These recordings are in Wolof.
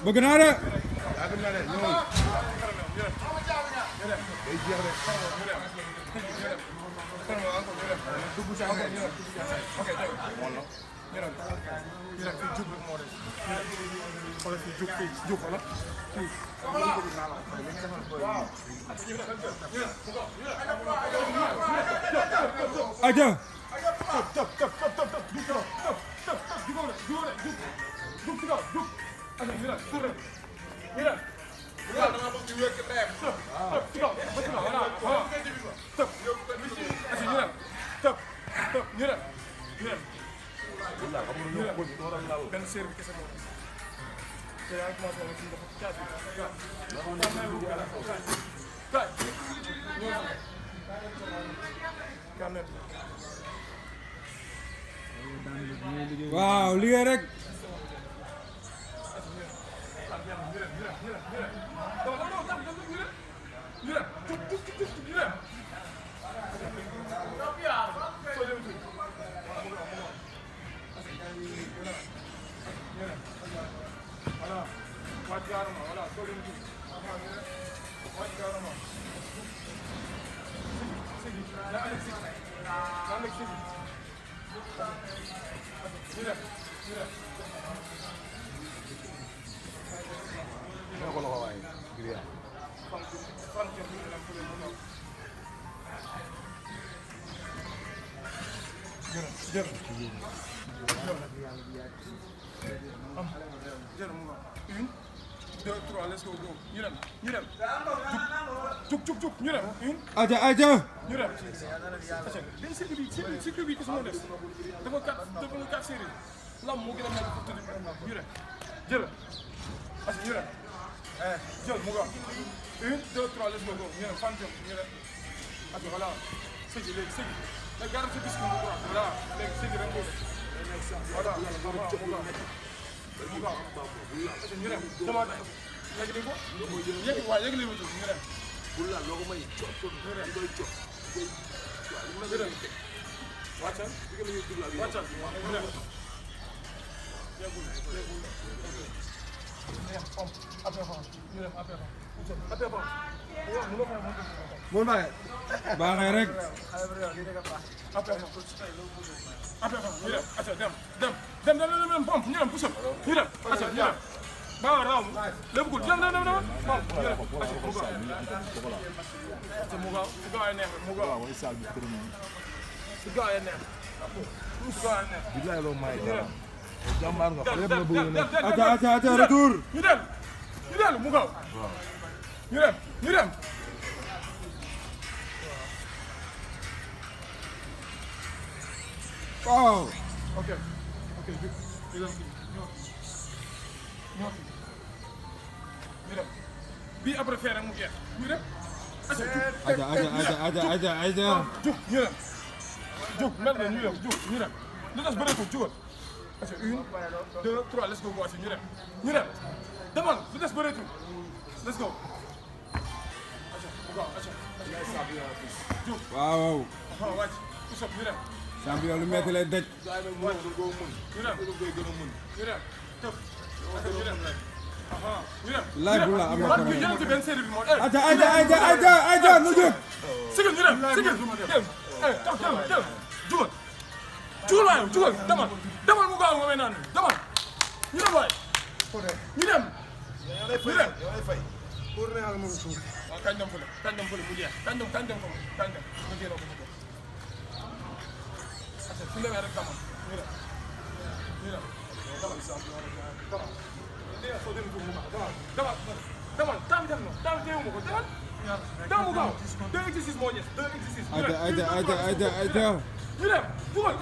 bëgg naa de. aja benn séer bi kese moom te yaa ngi commencé woon ci ndox caasi waaw liggéey rek. Une, deux, trois, let's go, go. Ñu dem, ñu dem. Juk, ñu dem. Une. aja Ñu dem. Benn cycle bi kese moo des. Dafa quatre séries. Lam moo gën a nekk pour tëdd. Ñu dem. Jël. Ñu dem. Jël mu gaaw. Une, deux, trois, let's go, go. Ñu dem, fan jëm, ñu dem. Voilà. Sëgi léegi sëgi. La garde sa bis ko mu droit. Voilà. Léegi sëgi rek moo des. Voilà. ñu dem demande yegg ni ko yegg waaye yegg li mu ñu dem bu la loo ko may cop ñu dem doy cop ñu dem wàccal wàccal ñu dem yegul ñu dem après mun baaxee rek. dem pompe ñu dem pousse ñu dem acca ñu dem ba raw lépp gul dem pompe ñu dem acca mu gaaw su gaaw ay neex mu gaaw su gaaw ay neex su gaaw ay neex bilaay loo may jàmbaar nga lépp na bëgg na aja retour. ñu dem mu gaaw ñu dem waaw. ok ñu dem bii après fee rek mu jeex ñu dem aja jug ñu dem jug mel na ñu dem jug ñu dem li des bëreetul jugal parce que une deux trois let's go voici ñu dem demal li des bëreetul let's go jug waaw. wàcc pousse up ñu dem champion lu metti lay daj. ñu dem tëb ñu dem laaj bu la am na ko yéen ci benn série bi moo aja nu jóg. sigil ñu dem sigil jugal demal mu gaaw nga naan demal ñu dem waay ñu dem waaw kañ dem fële mu jeex kañ dem ko nga génn ko mu jeex su demee rek demal ñu dem demal temps bi dem na temps bi teewuma ko demal mu gaaw 2 exercices moo ñes 2 exercices aja ñu dem jugal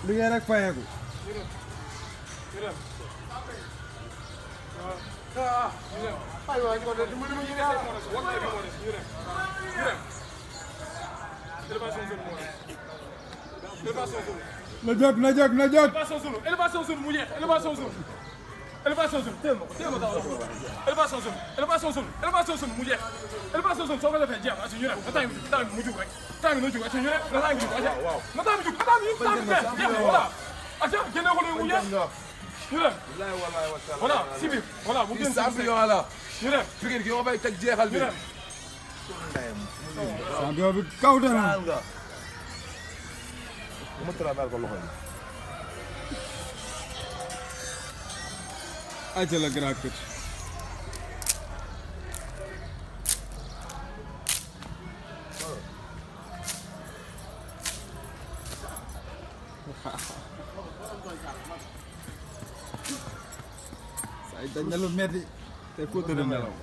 liggéey rek fayeeku. ñu dem aywa ñu dem ñu dem élévation zone moo des élévation zone na jóg élévation zone mu jeex élévation zone élévation zone teel ma ko teel ma daaw élévation zone mu jeex élévation zone soo ko defee jeex na ñu dem na temps bi mu jug rek temps bi na jug ñu ne na temps bi jug na temps bi jug jeex voilà acca génne ko léegi mu jeex ñu dem voilà si biir voilà bu génn champion la ñu dem Pikine ki nga fay teg jeexal bi champion bi kaw dana ma travel ko loxo yi ayca la grand coach say dañ na lu metti te ko tëdd nelaw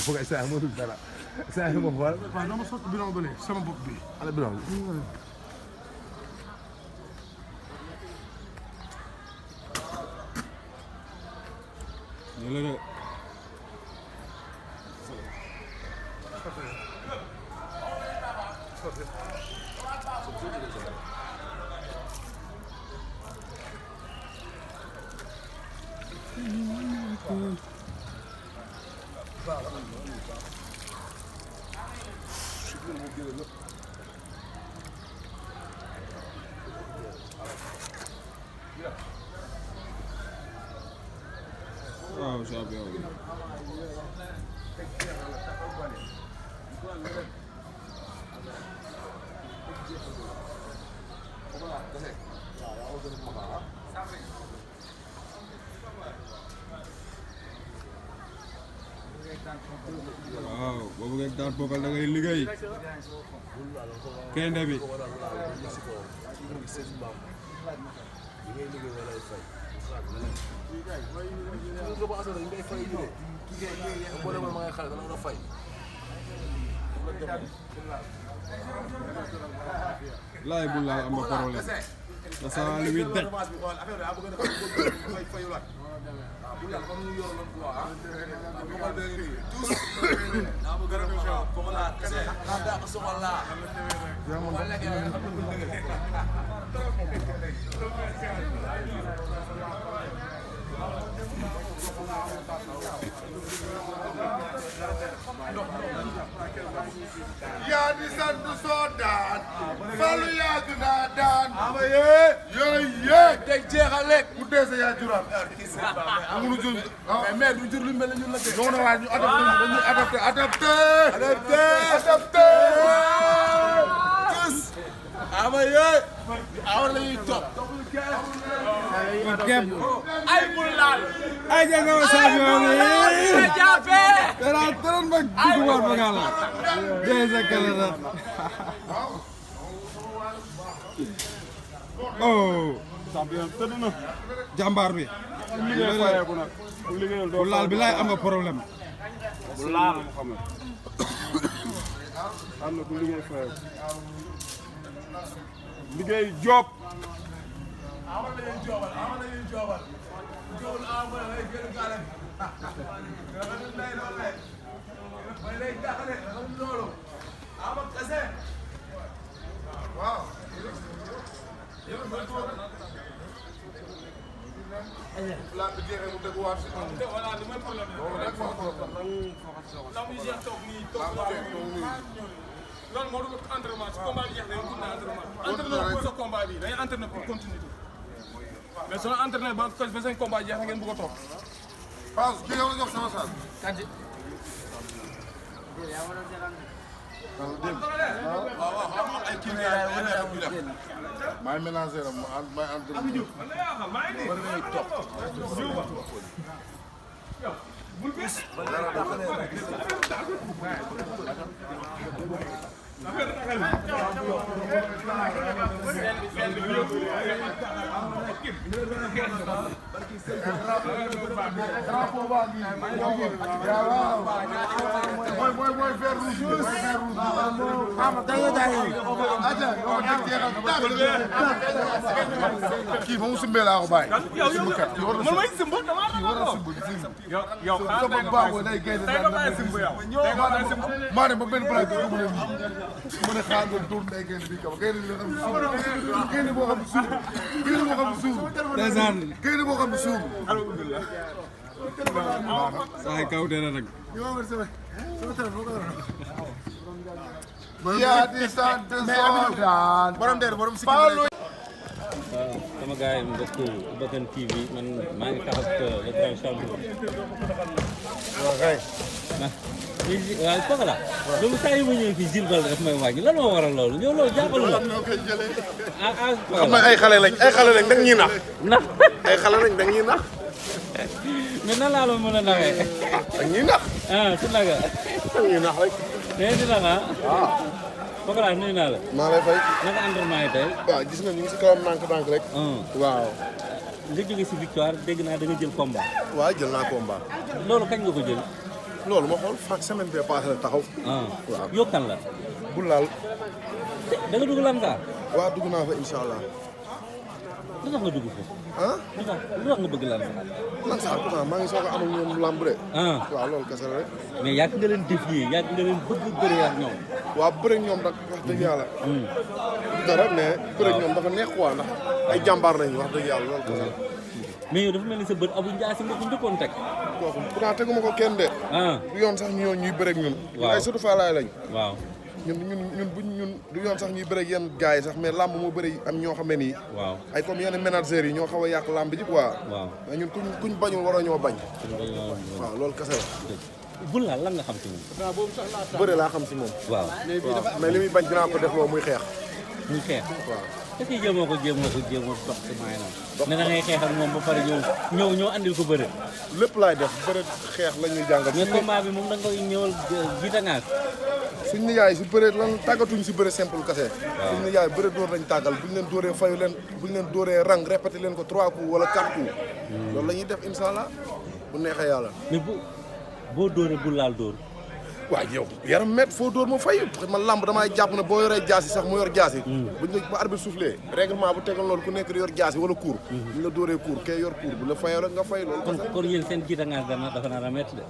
fo kay sa mo dul dara sa mo xool waaw dama sotti bidon bële sama bopp bi ala bi ñu la de waaw champion bi waaw boo bëggee daan bokkal da ngay liggéey kende bi laay bu laal am nga problème da sa li muy daj yaa di sant soo daan Fallou yàgg naa daan ama yee teg jeexal rek ku dee sa yaa jural amunu jur mais du jur lu mel ne ñun la non non waaye ñu adapté tous ama yee awar la ñuy topp képp ay bul laal ay janga wa champion bi jàppe dara tëran ba duguwaat ba gala desa kala da oh champion tëdd na jàmbaar bi liggéey fayeeku nag bu laal bi laay am nga problème bu laal mu xam am na ku liggéey fayeeku liggéey job la bi jeexee mu dégg waat si voilà li mooy problème la muy jeex toog nii toog loolu moo dugg entraînement ci combat bi jeex dañuy continuer entraînement entraînement pour sa combat bi dañuy entraîner pour continuer mais soo entraîné ba seen combat jeex na ngeen bëgg a toog Paas ki yow la jox sama saal maay mélangé la maay entraîné drapeau baa ngi waaw mooy vert rouge kii ba mu simbee laa ko bàyyi. man may simb damaa la ko. yow sama baaxoo day génn maa ne ba benn place bi mu ne nii mu ne xaar nga tour day génn bi kaw génn boo xam suur génn boo xam suur ndeysaan génn boo xam suur saa kaw dara nag yaa di sant soodaan borom der borom si sama gars yi mbokk Iba Kane TV man maa ngi tax ak le grand champion. waaw kay. waaw foog la. loolu saa yu ma ñëwee fii Jules Baldé daf may wàññi lan moo waral loolu ñëw loolu jàppal la. xam nga ay xale lañ dañ ñuy nax. nax ay xale lañ dañ ñuy nax. mais nan laa la mën a naxee. dañ ñuy nax. si naga. dañ ñuy nax rek. nee di nax waaw. foog laa nuyu naa la. maa lay fay. naka entraînement yi tey. waaw gis nga ñu ngi si kawam ndànk rek. waaw. nga jóge si victoire dégg naa da nga jël combat. waaw jël naa combat. loolu kañ nga ko jël. loolu ma xool fan semaine bee passé la taxaw. waaw yokkan la. bu laal. da nga dugg lan kaa. waaw dugg naa fa incha allah. lu tax nga dugg foofu. ah. lu tax nga bëgg lan kaa. lan sax maa ngi soog a am ak ñoom lamb de. waaw loolu kese la rek. mais yàgg nga leen défier yàgg nga leen bëgg bëri ak ñoom. waaw bëri ñoom nag wax dëgg yàlla. dara mais bëri ñoom dafa neex quoi ndax ay jàmbaar lañu wax dëgg yàlla loolu kese la. mais yow dafa mel ni sa bët Abou Ndiassé nga ko njëkkoon teg. kooku pourtant teguma ko kenn de. du yoon sax ñuy bëri ak ñun. waaw ay surtout Falaye lañ. waaw. ñun du yoon sax ñuy bëri ak yenn gars yi sax mais lamb moo bëri am ñoo xam ne nii. waaw ay comme yenn managers yi ñoo xaw a yàq lamb ji quoi. waaw mais ñun kuñ bañul war a ñoo bañ. waaw loolu kese la. bul laal lan nga xam ci moom. bëre laa xam si moom. waaw mais li muy bañ dinaa ko def loo muy xeex. muy xeex. waaw est-ce que jéemoo ko dox si maay naan. ne da ngay xeex ak moom ba pare ñëw andil ko bëre. lépp laay def bëre xeex la ñuy jàngal. mais combat bi moom da nga koy ñëwal jiite ngaas. suñ nijaay si bëre lan tàggatuñ si bëre simple kase. suñ nijaay bëre dóor lañ tàggal buñ leen dóoree fayu leen buñ leen dóoree rang répété leen ko 3 coups wala 4 coups. loolu la ñuy def incha allah bu neexee yàlla. mais boo dóoree bul laal dóor. waaw yow yaram met foo dóor ma fay man lamb damay jàpp ne boo yoree jaasi sax mu yor jaasi. buñ la ba arbitre soufflé règlement bu tegal loolu ku nekk di yor jaasi wala cour. buñ la dóoree cour kay yor cour bu la fayoo rek nga fay loolu. kon yéen seen jiite ngaas dafa nar a métti de.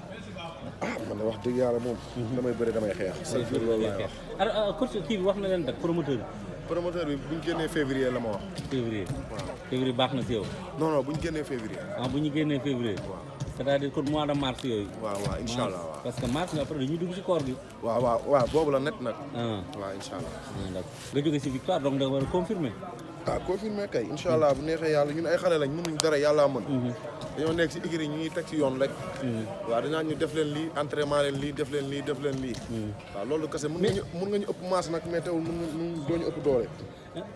man de wax dëgg yàlla moom. damay bëri damay xeex. loolu laay wax. alors coach kii bi wax na leen dak promoteur bi. promoteur bi bu ñu génnee février la ma wax. février. waaw février baax na si yow. non bu ñu génnee février. bu ñu génnee février. waaw c'est-à-dire kon mois de mars yooyu. waaw incha allah waaw. parce que mars nga après dañuy dugg si koor gi. waaw boobu la net nag. waaw incha allah. nga jóge si victoire donc da nga war a confirmer. confirmer kay incha allah bu neexee yàlla ñun ay xale lañ mënuñ dara yàlla mën. dañoo nekk si écurie ñu ñuy teg si yoon rek. waaw dañaa ñu def leen lii entraînement leen lii def leen lii. waaw loolu kese mën nga ñu ëpp masse nag mais teewul doo ñu ëpp doole.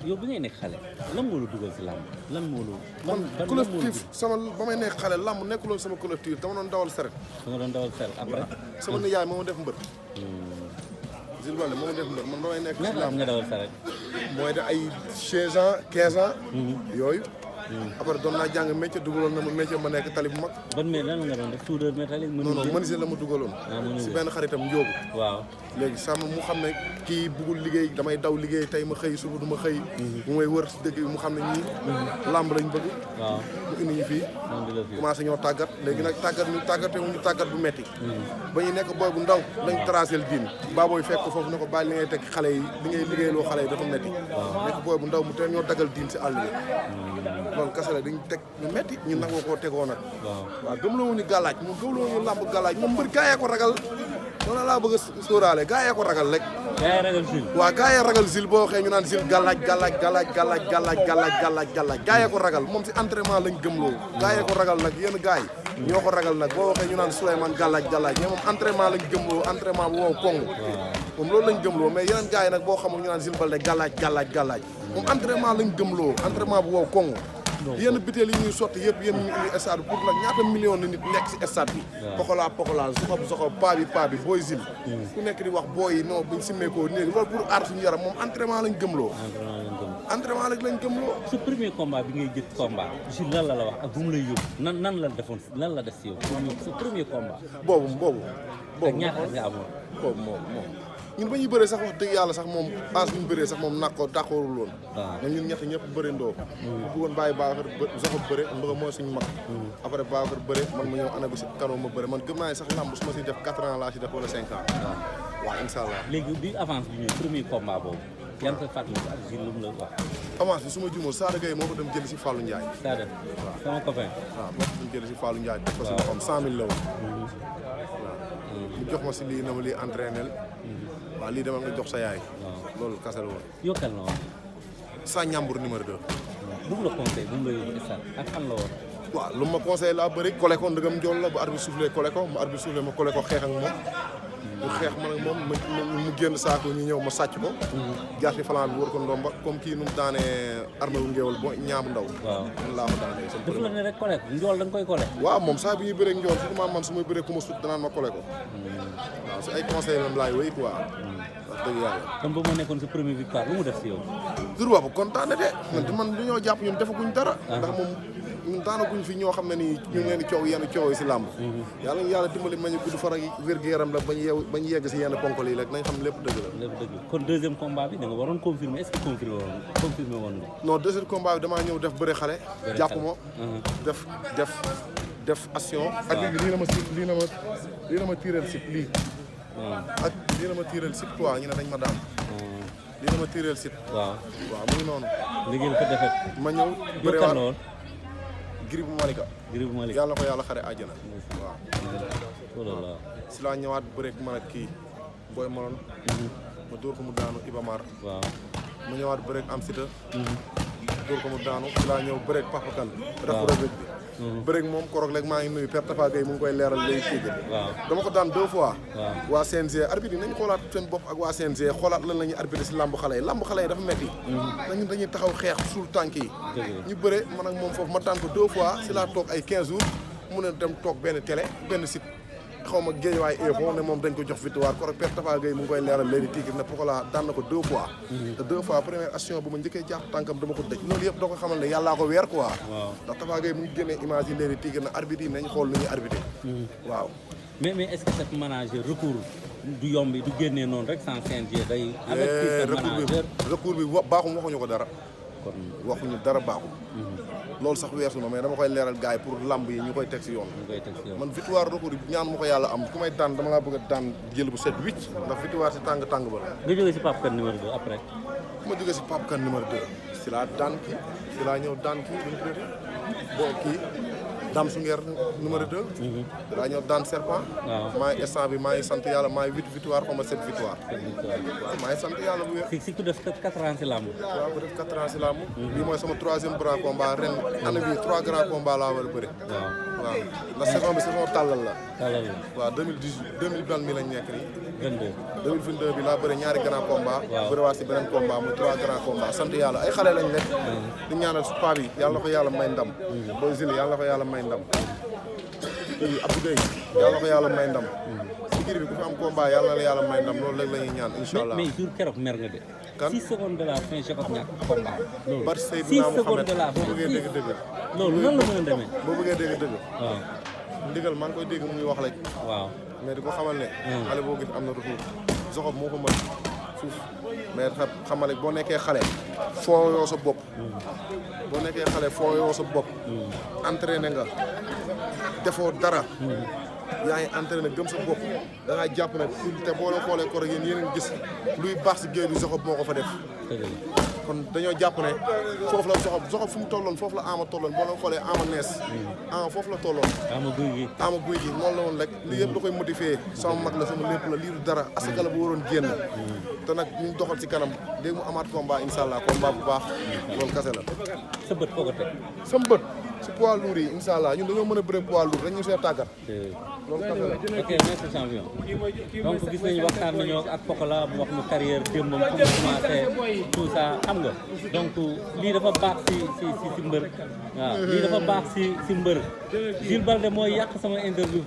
yow bi ngay nekk xale lan moo la dugal si làmb lan moo la. man collectif ba may nekk xale làmb nekkuloon sama collectif dama doon dawal saret. da nga doon dawal saret après. sama nijaay moo ma def mbër. Jules Baldé moo ma def mbër man ba may nekk. si làmb nga dawal saret. mooy de ay 16 ans 15 ans. yooyu. après doon naa jàng métier dugaloon na ma métier ma nekk tali bu mag. ban mais lan nga doon def soudeur métallique. non menuisier la ma dugaloon. si benn xaritam njóobu. waaw léegi sama mu xam ne kii bëggul liggéey damay daw liggéey tey ma xëy suba du ma xëy. bu may wër si dëkk bi mu xam ne ñii. làmb lañ bëgg. waaw mu indi ñu fii. commencé ñoo tàggat léegi nag tàggatewuñu tàggat bu metti ba ñu nekk booy bu ndaw lañ tracé le diin baabooy fekk ko foofu ne ko bàyyi li ngay teg xale yi li ngay liggéeyloo xale yi dafa metti nekk booy bu ndaw mu teel ñoo dagal diin si àll bi loolu kese la dañ teg ñu metti ñu nangoo koo tegoo nag waaw gëmloo wuñu gàllaaj moom gëmloo wuñu làmb gàllaaj moom mbër gaa yee ko ragal noonu laa bëgg a sóoraale gaa yee ko ragal rek waaw gaa yee ragal sil boo waxee ñu naan sil gàllaaj gaa yee ko ragal moom si entraînement lañ gëmloo gaa yee ko ragal nag yenn gaa yi ñoo ko ragal nag boo waxee ñu naan Souleymane gàllaaj mais moom entraînement lañ gëmloo entraînement bu wow kong moom loolu lañ gëmloo mais yeneen gaa yi nag boo xamul ñu naan Jules Baldé gàllaaj moom entraînement lañ gëmloo entraînement bu wow kong yenn biteel yi ñuy sotti yëpp yéen ñu indi stade pour nag ñaata million na nit nekk si stade bi pokolaa soxob paa bi booy Jules ku nekk di wax booy yi non buñ simmeekoo néegi loolu pour aar suñu yaram moom entraînement lañ gëmloo entraînement rek lañ gëmloo. sa premier combat bi ngay jël combat si lan la wax ak bu mu lay yóbbu nan la defoon lan la def si yow sa premier combat. boobu ak ñaata nga amoon. boobu moom ñun ba ñuy bëree sax wax dëgg yàlla sax moom âge bi ñu bëree sax moom d'accordul woon. waaw ñun ñett ñëpp bëri ndoo. bu bëggoon bàyyi Babacar Zoxo bëre Ndogo mooy suñu mag. après Babacar bëre man ma ñëw année bi si kanoo ma bëre man gëm naa ne sax lamb su ma si def 4 ans laa si def wala 5 ans. waaw incha allah. léegi bi avance bi ñëw premier combat boobu yan koy fàttali ak Gilles lu mu la wax. avance bi su ma juumoo Sada Gueye moo ko dem jëli si Fallou Ndiaye. Sada sama copain. waaw moo ko dem jëli si Fallou Ndiaye. waaw parce que dafa am 100 000 la woon. mu jox ma si lii na ma lii entraîner. waaw lii demal nga jox sa yaay. loolu kase la woon. yokkal na woon. sa ñambur numéro 2. bu mu la conseil bu mu la yóbbu stade ak fan la woon. waaw lu ma conseillé laa bëri collé ko ndëgam njool la ba arbitre soufflé collé ko ma arbitre soufflé ma collé ko xeex ak moom. mu xeex man ak moom mu génn saako ñu ñëw ma sàcc ko. jaar ci flanc bi wër ko ndomba comme kii nu mu daanee armé wu ngéewal bo ñaabu ndaw. waaw man laa ko daanee. daf la ne rek collé ko njool da nga koy collé. waaw moom saa bi ñuy bëree njool surtout man su may bëree ku ma sut danaan ma collé ko. waaw si ay conseil lam laay wéy quoi. wax dëgg yàlla. comme ba ma nekkoon sa première victoire lu mu def si yow. jur boobu kontaan na de. man du ñoo jàpp ñun defaguñ dara. ndax moom ñun daanaguñ fi ñoo xam ne nii ñu ngi leen di coow yenn coow yi si làmb. yàlla dimbali ma ñu gudd fan ak wér-gu-yaram la bañ yegg si yenn ponkal yi rek nañ xam lépp dëgg la. lépp dëgg kon deuxième combat bi da nga waroon confirmer est-ce que confirmer woon nga. non deuxième combat bi damaa ñëw def bëre xale. jàpp ma def action. ak lii na ma tiireel sip lii. ak lii na ma tiireel sip quoi ñu ne dañ ma daan. lii na ma tiireel sip. waaw mu ngi noonu. liggéey ko defet ma ñëw bëre waat Gris bu Malika. yàlla ko yàlla xare àjjana. waaw. si laa ñëwaat bëreeg man ak kii booy maloon. ma dóor ko mu daanu Ibamar. waaw ma ñëwaat bëreeg am sita. dóor ko mu daanu si laa ñëw bëreeg Papa Kane. waaw rek bi. bëreeg moom koroog léegi maa ngi nuyu Père Tafa Gueye mu ngi koy leeral léegi kii bi. dama ko daan 2 fois. waa CNG arbitre yi nañu xoolaat seen bopp ak waa CNG xoolaat lan la ñuy arbitre si lamb xale yi dafa metti. dañuy taxaw xeex suul tànk yi. ñu bëre man ak moom foofu ma daan ko 2 fois si laa toog ay 15 jours mu ne dem toog benn télé benn site xaw ma Guédiawaye info ne moom dañ ko jox victoire koroog Père Tafa Gueye mu ngi koy leeral léegi Tigre ne Pokola daan na ko 2 fois. te 2 fois première action bu ma njëkkee jàpp tànkam dama ko dëj loolu yëpp doo ko xamal ne yàllaa ko weer quoi. ndax Tafa Gueye mu ngi génnee image yi léegi Tigre na arbitre yi nañ xool nu ñuy arbitrer. waaw. mais est-ce que cette manager recours du yomb du génnee noonu rek sans CNG day. avec recours bi baaxum waxuñu ko dara. kon waxuñu dara baaxul. loolu sax weesu na mais dama koy leeral gars yi pour lamb yi ñu koy teg si yoon. man victoire recours bi ñaan ma ko yàlla am ku may daan dama laa bëgg a daan jël bu 7-8 ndax victoire si tàng ba la. nga jógee si Pape Kane numéro 2 après. ma jógee si Pape Kane numéro 2 si laa daan kii si laa ñëw daan kii duñ traité boo kii Dame Souguer numéro 2. si laa ñëw daan Serpent. waaw maa ngi instant bi maa ngi sant yàlla maa ngi 8 victoire xaw ma 7 victoire. waaw maa ngi sant yàlla bu wér. si ku def 4 ans si lamb. waaw ku def 4 ans si lamb. bii mooy sama 3e grand combat ren année bii 3 grands combats laa war a bëri. waaw la saison bi saison tàllal la. waaw 2018 2020 mi lañ nekk nii. 2022 bi laa bëri ñaari grand combat. bëriwaat si beneen combat muy 3 grands combats sant yàlla ay xale lañ nekk. di ñaanal su paa bi yàlla na ko yàlla may ndam. Boy Zili yàlla na ko yàlla may ndam. kii Abdou Gueye yàlla na ko yàlla may ndam. si kii bi ku fi am combat yàlla na la yàlla may ndam loolu léegi la ñuy ñaan incha allah. mais jour keroog mer nga de. kan 6 secondes de la fin Jacob ñàkk combat. loolu bari Seydina Mohamed boo bëggee dégg-dëgg. loolu nan la mën a demee. boo bëggee dégg-dëgg. waaw. ndigal maa ngi koy dégg muy wax rek. waaw mais di ko xamal ne. xale boo gis am na retour. Zoxob moo ko mën fuuf mais xamal boo nekkee xale. foo yoo sa bopp. boo nekkee xale foo yoo sa bopp. entraîné nga defoo dara. yaa ngi entraîné gëm sa bopp da ngaa jàpp ne te boo la xoolee koro yéen yéen gis luy baax si géej gi Zoxob moo ko fa def. kon dañoo jàpp ne foofu la Zoxob fu mu tolloon foofu la Ama tolloon boo la xoolee Ama nees Ama foofu la tolloon. Ama guy gi noonu la woon rek lii yëpp da koy modifié sama mag la sama lépp la lii du dara asaka la bu waroon génn te nag ñu doxal si kanam léegi mu amaat combat incha allah combat bu baax loolu kase la. sa bët foo ko teg. sama bët si poids lourd yi incha allah ñun dañoo mën a bëre poids lourd rek ñu see tàggat. loolu kase la. ok merci champion donc gis nañu waxtaan nañoo ak Pokola mu wax ñu carrière démbam fu mu commencé tout ça xam nga donc lii dafa baax si mbër waaw lii dafa baax si mbër Jules Baldé mooy yàq sama interview